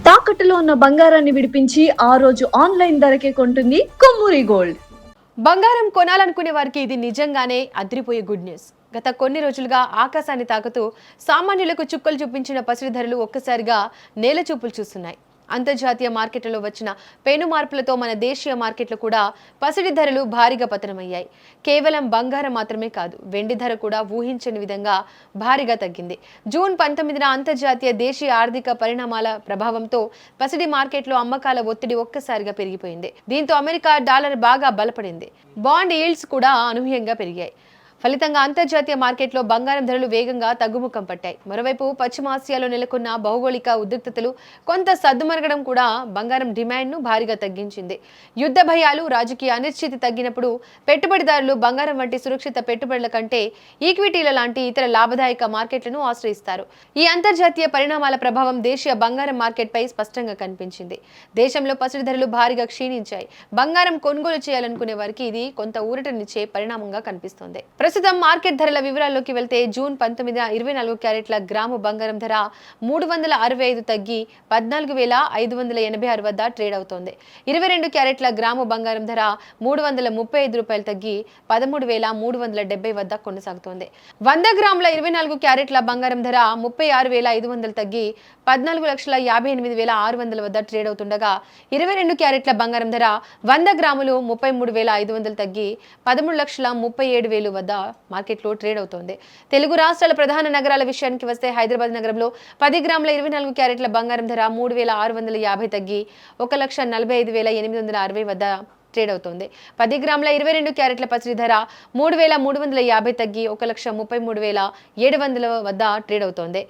తాకట్టులో ఉన్న బంగారాన్ని విడిపించి ఆ రోజు ఆన్లైన్ ధరకే కొంటుంది కొమ్మూరి గోల్డ్. బంగారం కొనాలనుకునే వారికి ఇది నిజంగానే అదిరిపోయే గుడ్ న్యూస్. గత కొన్ని రోజులుగా ఆకాశాన్ని తాకుతూ సామాన్యులకు చుక్కలు చూపించిన పసిడి ధరలు ఒక్కసారిగా నేల చూపులు చూస్తున్నాయి. అంతర్జాతీయ మార్కెట్లలో వచ్చిన పెను మార్పులతో మన దేశీయ మార్కెట్లు కూడా పసిడి ధరలు భారీగా పతనమయ్యాయి. కేవలం బంగారం మాత్రమే కాదు, వెండి ధర కూడా ఊహించని విధంగా భారీగా తగ్గింది. జూన్ 19న అంతర్జాతీయ దేశీయ ఆర్థిక పరిణామాల ప్రభావంతో పసిడి మార్కెట్లో అమ్మకాల ఒత్తిడి ఒక్కసారిగా పెరిగిపోయింది. దీంతో అమెరికా డాలర్ బాగా బలపడింది. బాండ్ ఈల్డ్స్ కూడా అనూహ్యంగా పెరిగాయి. ఫలితంగా అంతర్జాతీయ మార్కెట్లో బంగారం ధరలు వేగంగా తగ్గుముఖం పట్టాయి. మరోవైపు పశ్చిమాసియాలో నెలకొన్న భౌగోళిక ఉద్రిక్తతలు కొంత సద్దుమరగడం కూడా బంగారం డిమాండ్ను భారీగా తగ్గించింది. యుద్ధ భయాలు, రాజకీయ అనిశ్చితి తగ్గినప్పుడు పెట్టుబడిదారులు బంగారం వంటి సురక్షిత పెట్టుబడుల కంటే ఈక్విటీల లాంటి ఇతర లాభదాయక మార్కెట్లను ఆశ్రయిస్తారు. ఈ అంతర్జాతీయ పరిణామాల ప్రభావం దేశీయ బంగారం మార్కెట్పై స్పష్టంగా కనిపించింది. దేశంలో పసిడి ధరలు భారీగా క్షీణించాయి. బంగారం కొనుగోలు చేయాలనుకునే వారికి ఇది కొంత ఊరటనిచ్చే పరిణామంగా కనిపిస్తోంది. ప్రస్తుతం మార్కెట్ ధరల వివరాల్లోకి వెళ్తే జూన్ 19న 24 క్యారెట్ల గ్రాము బంగారం ధర 365 తగ్గి 14,586 వద్ద ట్రేడ్ అవుతోంది. 22 క్యారెట్ల గ్రాము బంగారం ధర 335 రూపాయలు తగ్గి 13,370 వద్ద కొనసాగుతోంది. 100 గ్రాముల 24 క్యారెట్ల బంగారం ధర 36,500 తగ్గి 14,58,600 వద్ద ట్రేడ్ అవుతుండగా 22 క్యారెట్ల బంగారం ధర 100 గ్రాములు 33,500 తగ్గి 13,37,000 వద్ద మార్కెట్లో ట్రేడ్ అవుతోంది. తెలుగు రాష్ట్రాల ప్రధాన నగరాల విషయానికి వస్తే హైదరాబాద్ నగరంలో 10 గ్రాముల 24 క్యారెట్ల బంగారం ధర 3,650 తగ్గి 1,45,860 వద్ద ట్రేడ్ అవుతోంది. 10 గ్రాముల 22 క్యారెట్ల పసిడి ధర 3,350 తగ్గి 1,33,700 వద్ద ట్రేడ్ అవుతోంది.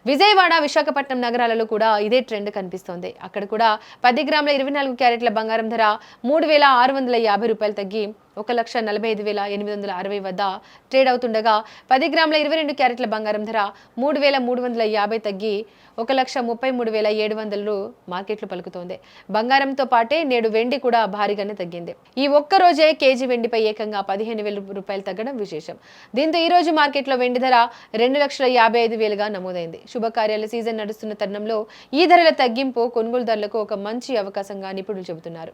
విజయవాడ, విశాఖపట్నం నగరాలలో కూడా ఇదే ట్రెండ్ కనిపిస్తోంది. అక్కడ కూడా 10 గ్రాముల 24 క్యారెట్ల బంగారం ధర 3,650 రూపాయలు తగ్గి 1,45,860 వద్ద ట్రేడ్ అవుతుండగా 10 గ్రాముల 22 క్యారెట్ల బంగారం ధర 3,350 తగ్గి 1,33,700 మార్కెట్లు పలుకుతోంది. బంగారంతో పాటే నేడు వెండి కూడా భారీగానే తగ్గింది. ఈ ఒక్క రోజే కేజీ వెండిపై ఏకంగా 15,000 రూపాయలు తగ్గడం విశేషం. దీంతో ఈ రోజు మార్కెట్లో వెండి ధర 2,55,000గా నమోదైంది. శుభకార్యాల సీజన్ నడుస్తున్న తరుణంలో ఈ ధరల తగ్గింపు కొనుగోలుదారులకు ఒక మంచి అవకాశంగా నిపుణులు చెబుతున్నారు.